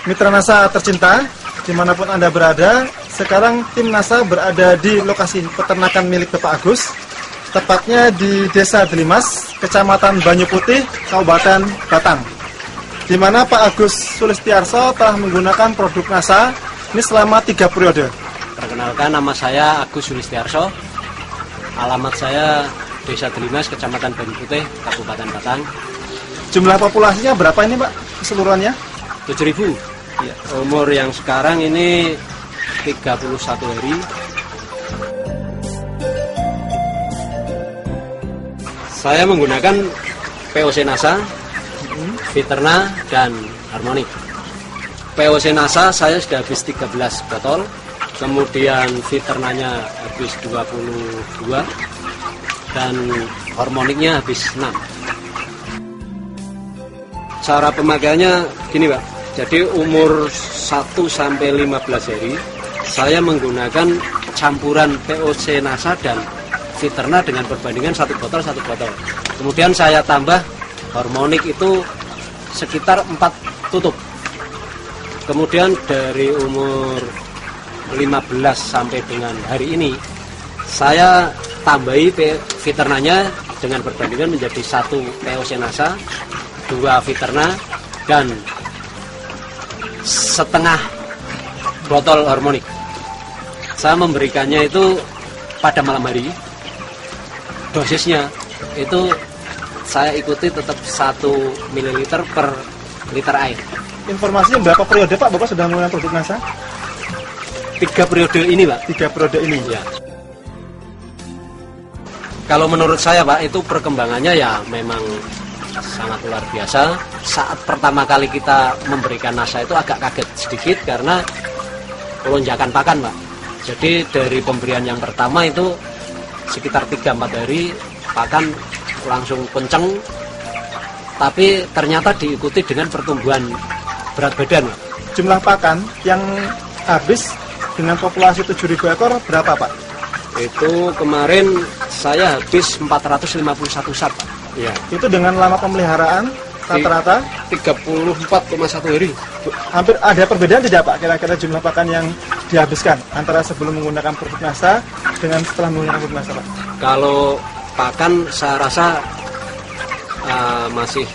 Mitra NASA tercinta, dimanapun Anda berada, sekarang tim NASA berada di lokasi peternakan milik Bapak Agus, tepatnya di Desa Delimas, Kecamatan Banyu Putih, Kabupaten Batang, di mana Pak Agus Sulistiarso telah menggunakan produk NASA ini selama 3 periode. Perkenalkan, nama saya Agus Sulistiarso, alamat saya Desa Delimas, Kecamatan Banyu Putih, Kabupaten Batang. Jumlah populasinya berapa ini Pak keseluruhannya? 7.000. Ya. Umur yang sekarang ini 31 hari. Saya menggunakan POC NASA, Viterna, dan Harmonic. POC NASA saya sudah habis 13 botol, kemudian Viternanya habis 22, dan Harmonicnya habis 6. Cara pemakaiannya gini Pak, jadi umur 1 sampai 15 hari saya menggunakan campuran POC NASA dan Viterna dengan perbandingan 1 botol. Kemudian saya tambah Harmonic itu sekitar 4 tutup. Kemudian dari umur 15 sampai dengan hari ini saya tambahi Viternanya dengan perbandingan menjadi 1 POC NASA, 2 Viterna, dan setengah botol Harmonic. Saya memberikannya itu pada malam hari. Dosisnya itu saya ikuti tetap 1 ml per liter air. Informasinya berapa periode Pak Bapak sudah menggunakan produk NASA? 3 periode ini Pak. 3 periode ini Ya. Kalau menurut saya Pak, itu perkembangannya ya memang sangat luar biasa. Saat pertama kali kita memberikan NASA itu agak kaget sedikit karena lonjakan pakan Pak. Jadi dari pemberian yang pertama itu sekitar 3-4 hari pakan langsung kenceng, tapi ternyata diikuti dengan pertumbuhan berat badan Pak. Jumlah pakan yang habis dengan populasi 7.000 ekor berapa Pak? Itu kemarin saya habis 451 sat Pak. Ya. Itu dengan lama pemeliharaan rata-rata 34,1 hari. Hampir ada perbedaan tidak Pak kira-kira jumlah pakan yang dihabiskan antara sebelum menggunakan produk NASA dengan setelah menggunakan produk NASA Pak? Kalau pakan saya rasa masih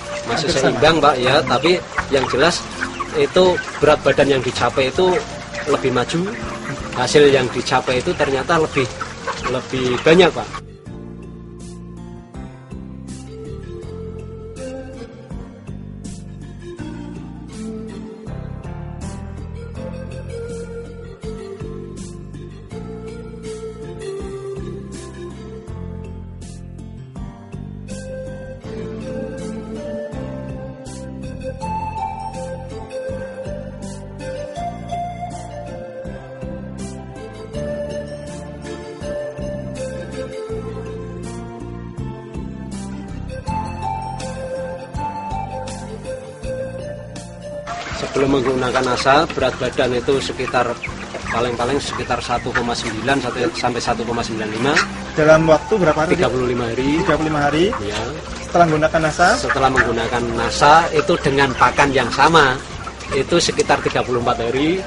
seimbang Pak ya, tapi yang jelas itu berat badan yang dicapai itu lebih maju, hasil yang dicapai itu ternyata lebih banyak Pak. Sebelum menggunakan NASA, berat badan itu sekitar paling sekitar 1,9 sampai 1,95. Dalam waktu berapa hari? 35 hari. 35 hari. Ya. Setelah menggunakan NASA? Setelah menggunakan NASA itu dengan pakan yang sama, itu sekitar 34 hari,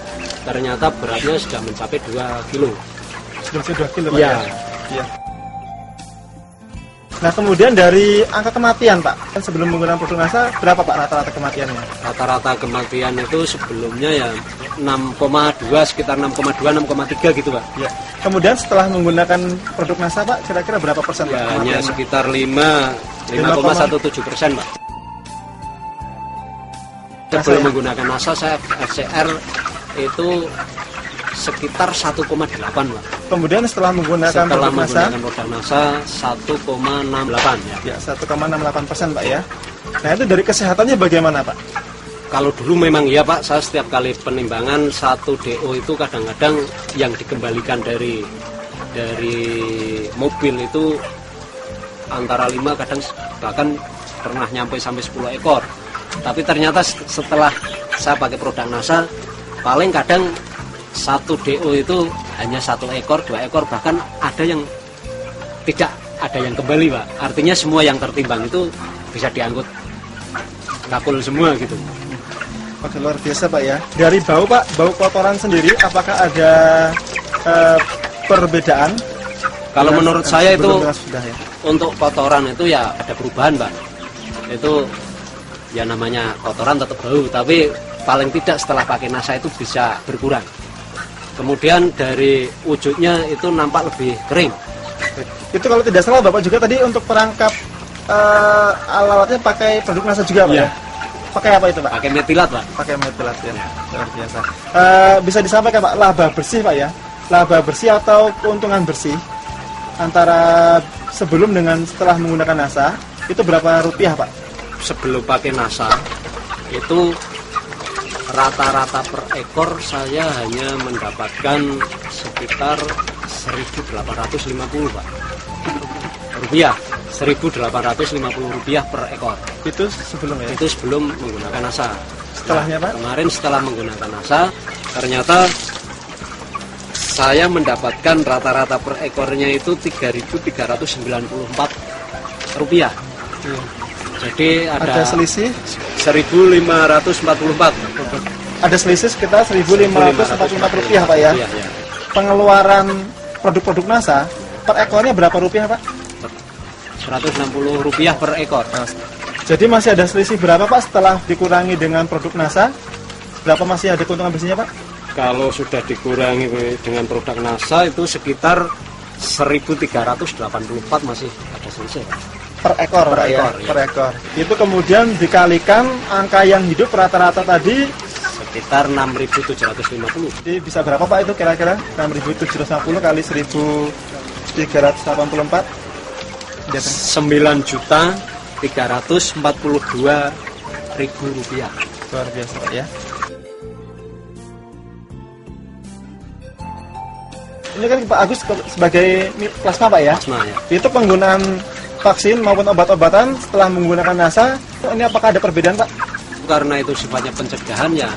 ternyata beratnya sudah mencapai 2 kilo. Sudah 2 kilo Pak? Ya. Ya. Nah kemudian dari angka kematian Pak, sebelum menggunakan produk NASA berapa Pak rata-rata kematiannya? Rata-rata kematian itu sebelumnya ya 6,2, sekitar 6,2, 6,3 gitu Pak. Ya. Kemudian setelah menggunakan produk NASA Pak, kira-kira berapa persen Pak Ya, hanya kematiannya? sekitar 5,17% Pak. Sebelum menggunakan NASA saya FCR itu sekitar 1,8 Pak. Kemudian setelah menggunakan produk NASA 1,68 ya. Ya 1,68% Pak ya. Nah itu dari kesehatannya bagaimana Pak? Kalau dulu memang iya Pak, saya setiap kali penimbangan 1 DO itu kadang-kadang yang dikembalikan dari mobil itu antara 5 kadang bahkan pernah nyampe sampai 10 ekor. Tapi ternyata setelah saya pakai produk NASA paling kadang 1 DO itu hanya 1 ekor, 2 ekor, bahkan ada yang tidak ada yang kembali Pak. Artinya semua yang tertimbang itu bisa diangkut kakul semua gitu. Oke, luar biasa Pak ya. Dari bau Pak, bau kotoran sendiri, apakah ada perbedaan? Kalau Dengan- menurut saya itu sebelum dengan sudah ya. untuk kotoran itu ya ada perubahan, Pak. Itu ya namanya kotoran tetap bau, tapi paling tidak setelah pakai NASA itu bisa berkurang. Kemudian dari wujudnya itu nampak lebih kering. Itu kalau tidak salah Bapak juga tadi untuk perangkap alat-alatnya pakai produk NASA juga Pak Iya. ya? Pakai apa itu Pak? Pakai metilat, Pak. Pakai metilat ya, luar biasa. Bisa disampaikan Pak, laba bersih Pak ya? Laba bersih atau keuntungan bersih antara sebelum dengan setelah menggunakan NASA itu berapa rupiah Pak? Sebelum pakai NASA itu rata-rata per ekor saya hanya mendapatkan sekitar 1.850 Pak. Rupiah, 1.850 rupiah per ekor. Itu sebelum ya? Itu sebelum menggunakan NASA. Setelahnya Pak? Kemarin setelah menggunakan NASA, ternyata saya mendapatkan rata-rata per ekornya itu 3.394 rupiah. Iya. Jadi Ada selisih? 1.544. Ada selisih sekitar 1.544 rupiah Pak ya? Iya, iya. Pengeluaran produk-produk NASA per ekornya berapa rupiah Pak? 160 rupiah per ekor. Jadi masih ada selisih berapa Pak setelah dikurangi dengan produk NASA? Berapa masih ada keuntungan bersihnya Pak? Kalau sudah dikurangi dengan produk NASA itu sekitar 1.384 masih ada selisih. Per ekor Per Pak ya? ekor, iya. Per ekor. Itu kemudian dikalikan angka yang hidup rata-rata tadi, Sekitar 6.750. jadi bisa berapa Pak itu kira-kira? 6.750 kali 1.384? 9.342.000 rupiah. Luar biasa Pak ya. Ini kan Pak Agus sebagai plasma Pak ya? Nah ya, Itu penggunaan vaksin maupun obat-obatan setelah menggunakan NASA, ini apakah ada perbedaan Pak? karena itu sifatnya pencegahan ya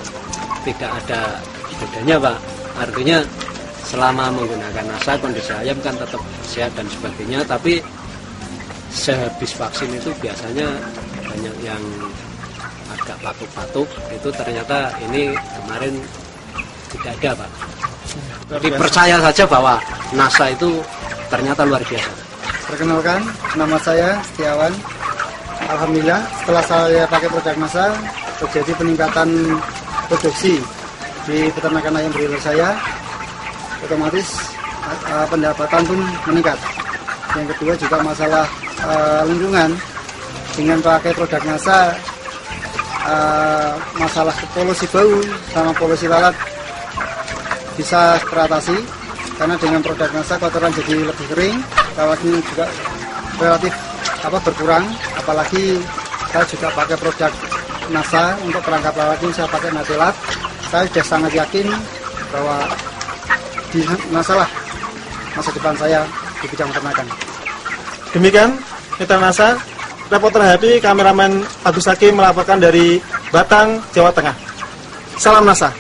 tidak ada bedanya Pak. Artinya selama menggunakan NASA kondisi ayam kan tetap sehat dan sebagainya, tapi sehabis vaksin itu biasanya banyak yang agak batuk-batuk, itu ternyata ini kemarin tidak ada Pak. Jadi percaya saja bahwa NASA itu ternyata luar biasa. Perkenalkan, nama saya Setiawan. Alhamdulillah, setelah saya pakai produk NASA, terjadi peningkatan produksi di peternakan ayam broiler saya. Otomatis pendapatan pun meningkat. Yang kedua juga masalah lingkungan. Dengan pakai produk NASA, masalah polusi bau sama polusi lalat bisa teratasi, karena dengan produk NASA kotoran jadi lebih kering, lalatnya juga relatif berkurang. Apalagi saya juga pakai produk NASA untuk perangkap lalat ini, saya pakai metilat. Saya sudah sangat yakin bahwa di NASA lah masa depan saya di bidang peternakan. Demikian mitra NASA, reporter Happy, kameramen Agus Hakim melaporkan dari Batang, Jawa Tengah. Salam NASA.